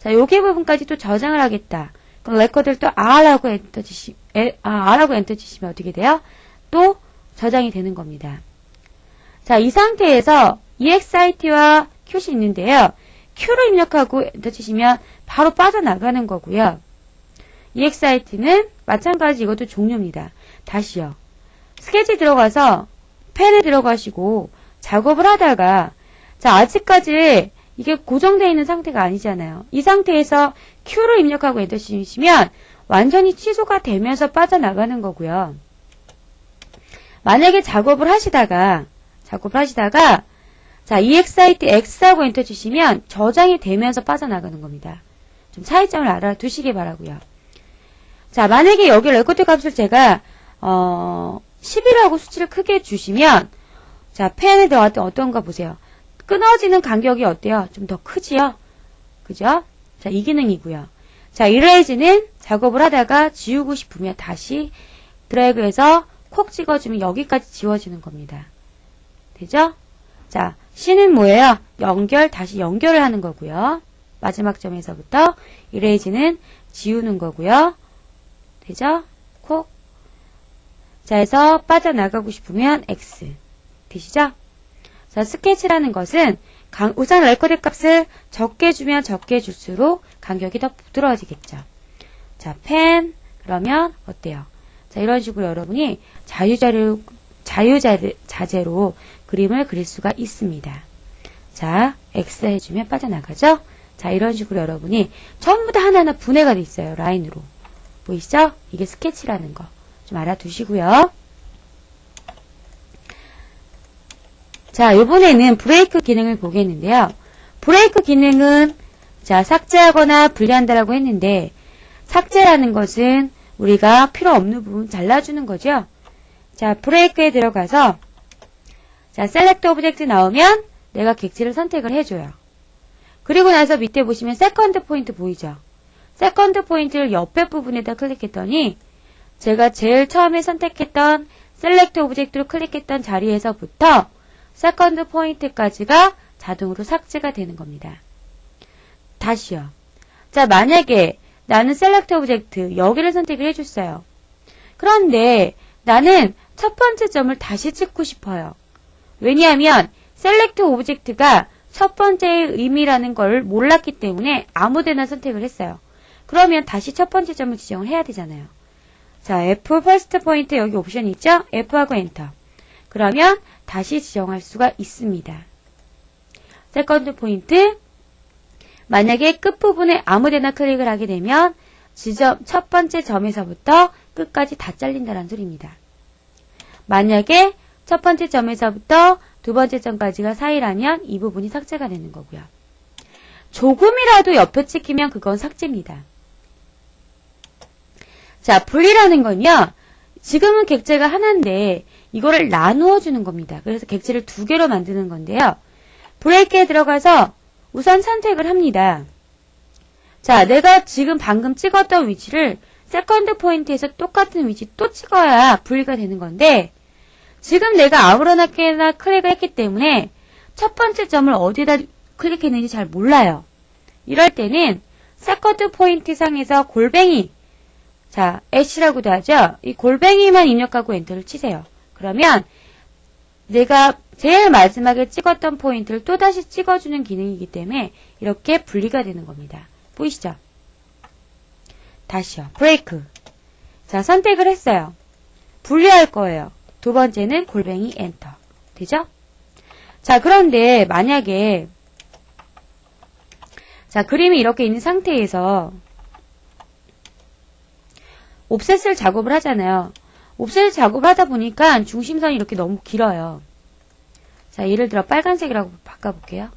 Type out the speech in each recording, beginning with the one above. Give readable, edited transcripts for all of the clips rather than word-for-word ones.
자, 여기 부분까지 또 저장을 하겠다. 그럼 레코드를 또 R하고 엔터 치시면 어떻게 돼요? 또 저장이 되는 겁니다. 자, 이 상태에서 EXIT와 큐시 있는데요. Q를 입력하고 엔터 치시면 바로 빠져나가는 거고요. EXIT는 마찬가지 이것도 종료입니다. 다시요. 스케치 들어가서 펜에 들어가시고 작업을 하다가 자, 아직까지 이게 고정되어 있는 상태가 아니잖아요. 이 상태에서 Q를 입력하고 엔터 치시면 완전히 취소가 되면서 빠져나가는 거고요. 만약에 작업을 하시다가 자, EXIT X하고 엔터 치시면 저장이 되면서 빠져나가는 겁니다. 좀 차이점을 알아두시기 바라고요. 자, 만약에 여기 레코드 값을 제가 11하고 수치를 크게 주시면 자, 펜에 들어갔던 어떤가 보세요. 끊어지는 간격이 어때요? 좀 더 크지요? 그죠? 자, 이 기능이고요. 자, 이레이즈는 작업을 하다가 지우고 싶으면 다시 드래그해서 콕 찍어주면 여기까지 지워지는 겁니다. 되죠? 자, C는 뭐예요? 다시 연결을 하는 거고요. 마지막 점에서부터 이레이즈는 지우는 거고요. 되죠? 콕. 자, 해서 빠져나가고 싶으면 X. 되시죠? 자, 스케치라는 것은 우선 레코드 값을 적게 주면 적게 줄수록 간격이 더 부드러워지겠죠. 자, 펜 그러면 어때요? 자, 이런 식으로 여러분이 자유자재로 그림을 그릴 수가 있습니다. 자, X 해주면 빠져나가죠? 자, 이런 식으로 여러분이 전부 다 하나하나 분해가 돼 있어요. 라인으로. 보이시죠? 이게 스케치라는 거. 좀 알아두시고요. 자, 이번에는 브레이크 기능을 보겠는데요. 브레이크 기능은 자, 삭제하거나 분리한다라고 했는데 삭제라는 것은 우리가 필요 없는 부분 잘라주는 거죠. 자, 브레이크에 들어가서 자, 셀렉트 오브젝트 나오면 내가 객지를 선택을 해줘요. 그리고 나서 밑에 보시면 세컨드 포인트 보이죠? 세컨드 포인트를 옆에 부분에다 클릭했더니 제가 제일 처음에 선택했던 셀렉트 오브젝트로 클릭했던 자리에서부터 세컨드 포인트까지가 자동으로 삭제가 되는 겁니다. 다시요. 자, 만약에 나는 셀렉트 오브젝트 여기를 선택을 해줬어요. 그런데 나는 첫 번째 점을 다시 찍고 싶어요. 왜냐하면 셀렉트 오브젝트가 첫 번째의 의미라는 걸 몰랐기 때문에 아무데나 선택을 했어요. 그러면 다시 첫 번째 점을 지정을 해야 되잖아요. 자, F 퍼스트 포인트 여기 옵션이 있죠? F하고 엔터. 그러면 다시 지정할 수가 있습니다. 세컨드 포인트. 만약에 끝부분에 아무데나 클릭을 하게 되면 첫 번째 점에서부터 끝까지 다 잘린다는 소리입니다. 만약에 첫 번째 점에서부터 두 번째 점까지가 사이라면 이 부분이 삭제가 되는 거고요. 조금이라도 옆에 찍히면 그건 삭제입니다. 자, 분리라는 건요. 지금은 객체가 하나인데 이거를 나누어 주는 겁니다. 그래서 객체를 두 개로 만드는 건데요. 브레이크에 들어가서 우선 선택을 합니다. 자, 내가 지금 방금 찍었던 위치를 세컨드 포인트에서 똑같은 위치 또 찍어야 분리가 되는 건데 지금 내가 아무렇게나 클릭을 했기 때문에 첫 번째 점을 어디다 클릭했는지 잘 몰라요. 이럴 때는 세컨드 포인트 상에서 골뱅이, 자, H라고도 하죠. 이 골뱅이만 입력하고 엔터를 치세요. 그러면 내가 제일 마지막에 찍었던 포인트를 또다시 찍어주는 기능이기 때문에 이렇게 분리가 되는 겁니다. 보이시죠? 다시요. 브레이크. 자, 선택을 했어요. 분리할 거예요. 두 번째는 골뱅이 엔터. 되죠? 자, 그런데 만약에 자, 그림이 이렇게 있는 상태에서 옵셋을 작업을 하잖아요. 옵셋 작업을 하다 보니까 중심선이 이렇게 너무 길어요. 자, 예를 들어 빨간색이라고 바꿔볼게요.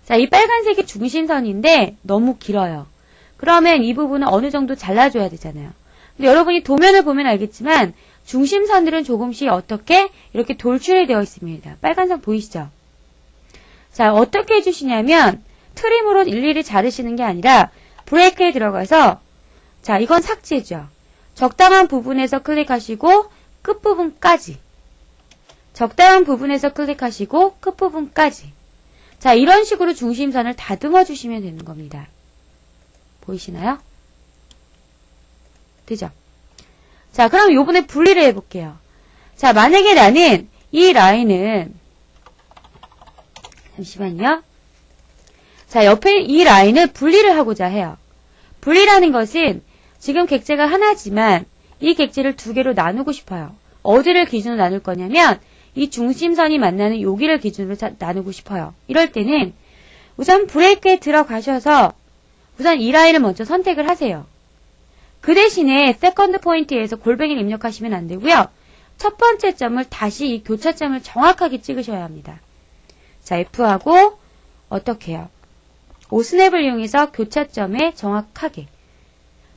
자, 이 빨간색이 중심선인데 너무 길어요. 그러면 이 부분은 어느 정도 잘라줘야 되잖아요. 근데 여러분이 도면을 보면 알겠지만 중심선들은 조금씩 어떻게 이렇게 돌출이 되어 있습니다. 빨간선 보이시죠? 자, 어떻게 해주시냐면 트림으로 일일이 자르시는 게 아니라 브레이크에 들어가서 자, 이건 삭제죠. 적당한 부분에서 클릭하시고 끝부분까지 적당한 부분에서 클릭하시고 끝부분까지 자, 이런 식으로 중심선을 다듬어 주시면 되는 겁니다. 보이시나요? 되죠? 자, 그럼 요번에 분리를 해볼게요. 자, 만약에 나는 이 라인은, 잠시만요. 자, 옆에 이 라인을 분리를 하고자 해요. 분리라는 것은 지금 객체가 하나지만 이 객체를 두 개로 나누고 싶어요. 어디를 기준으로 나눌 거냐면 이 중심선이 만나는 여기를 기준으로 나누고 싶어요. 이럴 때는 우선 브레이크에 들어가셔서 우선 이 라인을 먼저 선택을 하세요. 그 대신에 세컨드 포인트에서 골뱅이를 입력하시면 안 되고요. 첫 번째 점을 다시 이 교차점을 정확하게 찍으셔야 합니다. 자, F하고 어떻게 해요? 오스냅을 이용해서 교차점에 정확하게.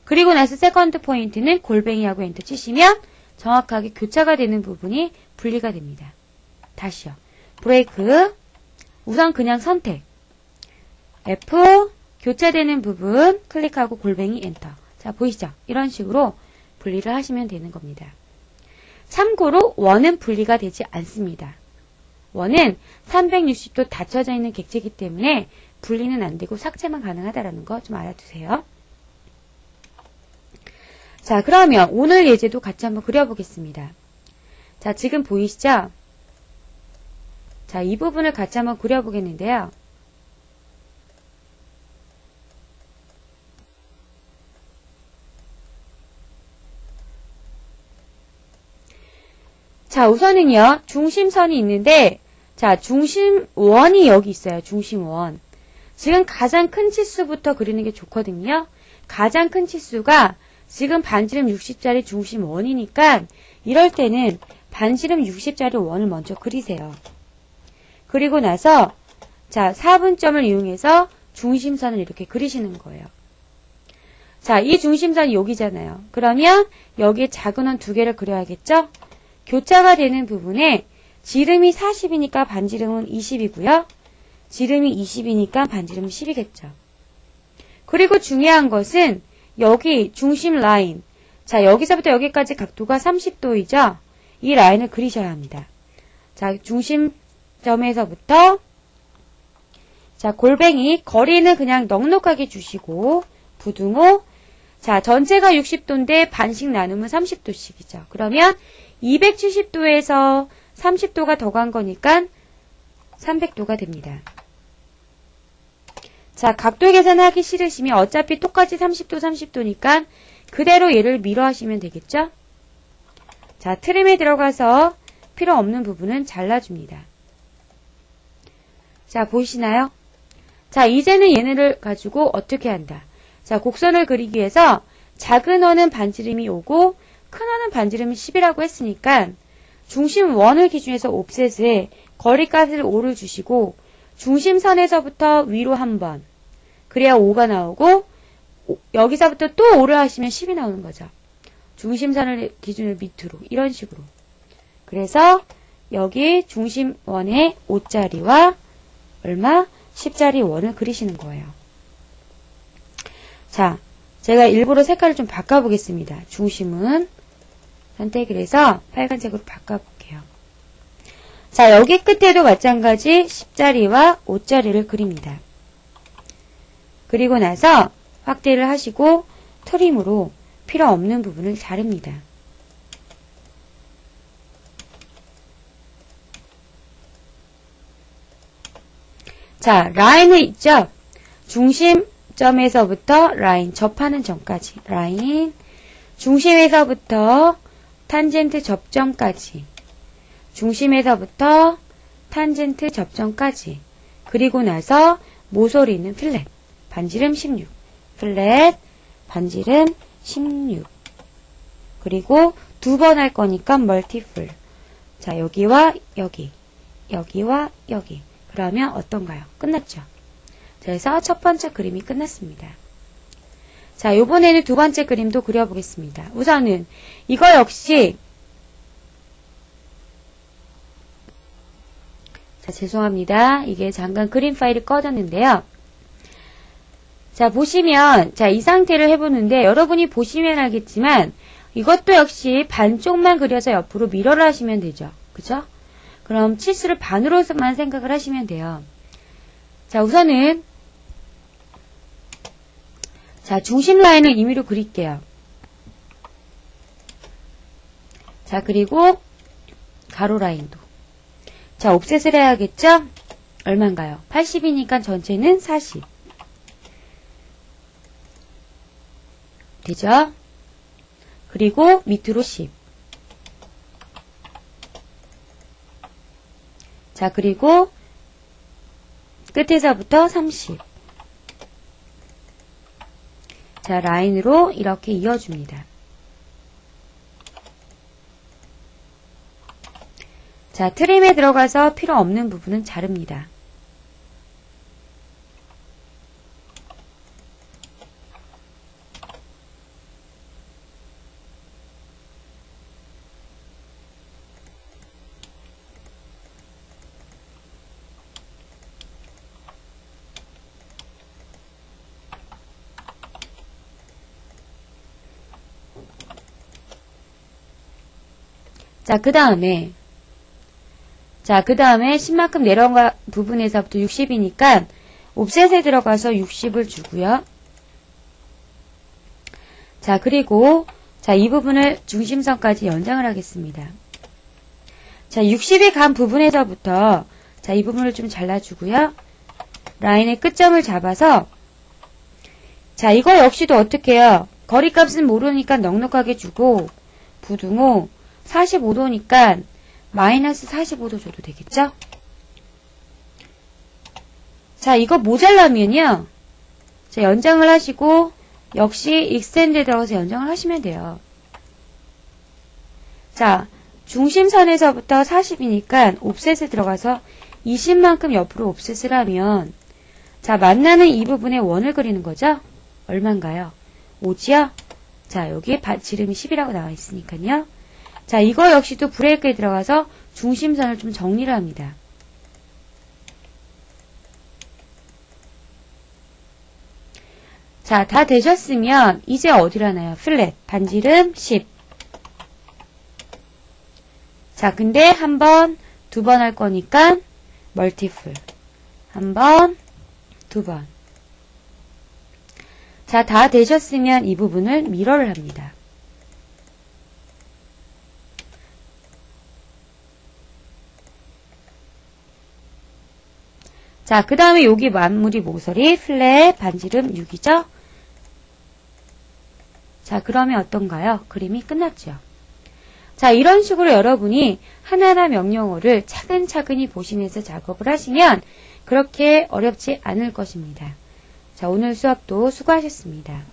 그리고 나서 세컨드 포인트는 골뱅이하고 엔터 치시면 정확하게 교차가 되는 부분이 분리가 됩니다. 다시요. 브레이크. 우선 그냥 선택. F. 교차되는 부분 클릭하고 골뱅이 엔터. 자, 보이시죠? 이런 식으로 분리를 하시면 되는 겁니다. 참고로 원은 분리가 되지 않습니다. 원은 360도 닫혀져 있는 객체이기 때문에 분리는 안 되고 삭제만 가능하다는 거 좀 알아두세요. 자, 그러면 오늘 예제도 같이 한번 그려보겠습니다. 자, 지금 보이시죠? 자, 이 부분을 같이 한번 그려보겠는데요. 자, 우선은요, 중심선이 있는데, 자, 중심원이 여기 있어요. 중심원. 지금 가장 큰 치수부터 그리는 게 좋거든요. 가장 큰 치수가 지금 반지름 60짜리 중심원이니까 이럴 때는 반지름 60짜리 원을 먼저 그리세요. 그리고 나서 자, 4분점을 이용해서 중심선을 이렇게 그리시는 거예요. 자, 이 중심선이 여기잖아요. 그러면 여기에 작은 원 두 개를 그려야겠죠? 교차가 되는 부분에 지름이 40이니까 반지름은 20이고요. 지름이 20이니까 반지름은 10이겠죠. 그리고 중요한 것은 여기 중심 라인. 자, 여기서부터 여기까지 각도가 30도이죠? 이 라인을 그리셔야 합니다. 자, 중심점에서부터 자, 골뱅이 거리는 그냥 넉넉하게 주시고 부등호. 자, 전체가 60도인데 반씩 나누면 30도씩이죠. 그러면 270도에서 30도가 더 간 거니까 300도가 됩니다. 자, 각도 계산하기 싫으시면 어차피 똑같이 30도, 30도니까 그대로 얘를 밀어 하시면 되겠죠? 자, 트림에 들어가서 필요 없는 부분은 잘라줍니다. 자, 보이시나요? 자, 이제는 얘네를 가지고 어떻게 한다? 자, 곡선을 그리기 위해서 작은 원은 반지름이 5고 큰 원은 반지름이 10이라고 했으니까 중심 원을 기준해서 옵셋에 거리값을 5를 주시고 중심선에서부터 위로 한 번. 그래야 5가 나오고 여기서부터 또 5를 하시면 10이 나오는 거죠. 중심선을 기준으로 밑으로 이런 식으로. 그래서 여기 중심원의 5짜리와 얼마? 10짜리 원을 그리시는 거예요. 자, 제가 일부러 색깔을 좀 바꿔보겠습니다. 중심은 선택을 해서 빨간색으로 바꿔볼게요. 자, 여기 끝에도 마찬가지 10짜리와 5짜리를 그립니다. 그리고 나서 확대를 하시고 트림으로 필요 없는 부분을 자릅니다. 자, 라인은 있죠? 중심점에서부터 라인 접하는 점까지 라인, 중심에서부터 탄젠트 접점까지, 중심에서부터 탄젠트 접점까지, 그리고 나서 모서리는 플랫, 반지름 16, 플랫, 반지름 16, 그리고 두 번 할 거니까 멀티플. 자, 여기와 여기, 여기와 여기. 그러면 어떤가요? 끝났죠? 그래서 첫 번째 그림이 끝났습니다. 자, 요번에는 두 번째 그림도 그려보겠습니다. 우선은 이거 역시 자, 죄송합니다. 이게 잠깐 그림 파일을 꺼졌는데요. 자, 보시면 자, 이 상태를 해보는데 여러분이 보시면 알겠지만 이것도 역시 반쪽만 그려서 옆으로 미러를 하시면 되죠. 그죠? 그럼 치수를 반으로만 생각을 하시면 돼요. 자, 우선은 자, 중심 라인을 임의로 그릴게요. 자, 그리고 가로 라인도. 자, 옵셋을 해야겠죠? 얼마인가요? 80이니까 전체는 40. 되죠? 그리고 밑으로 10. 자, 그리고 끝에서부터 30. 자, 라인으로 이렇게 이어줍니다. 자, 트림에 들어가서 필요 없는 부분은 자릅니다. 자, 그 다음에 10만큼 내려간 부분에서부터 60이니까 옵셋에 들어가서 60을 주고요. 자, 그리고 자, 이 부분을 중심선까지 연장을 하겠습니다. 자, 60이 간 부분에서부터 자, 이 부분을 좀 잘라주고요. 라인의 끝점을 잡아서 자, 이거 역시도 어떻게 해요? 거리값은 모르니까 넉넉하게 주고 부등호 45도니까 마이너스 45도 줘도 되겠죠? 자, 이거 모자라면요. 자, 연장을 하시고 역시 익스텐드에 들어가서 연장을 하시면 돼요. 자, 중심선에서부터 40이니까 옵셋에 들어가서 20만큼 옆으로 옵셋을 하면 자, 만나는 이 부분에 원을 그리는 거죠? 얼마인가요? 5지요? 자, 여기 지름이 10이라고 나와 있으니까요. 자, 이거 역시도 브레이크에 들어가서 중심선을 좀 정리를 합니다. 자, 다 되셨으면 이제 어디로 하나요? 플랫, 반지름 10. 자, 근데 한 번, 두 번 할 거니까 멀티플. 한 번, 두 번. 자, 다 되셨으면 이 부분을 미러를 합니다. 자, 그 다음에 여기 마무리 모서리 플랫 반지름 6이죠? 자, 그러면 어떤가요? 그림이 끝났죠? 자, 이런 식으로 여러분이 하나하나 명령어를 차근차근히 보시면서 작업을 하시면 그렇게 어렵지 않을 것입니다. 자, 오늘 수업도 수고하셨습니다.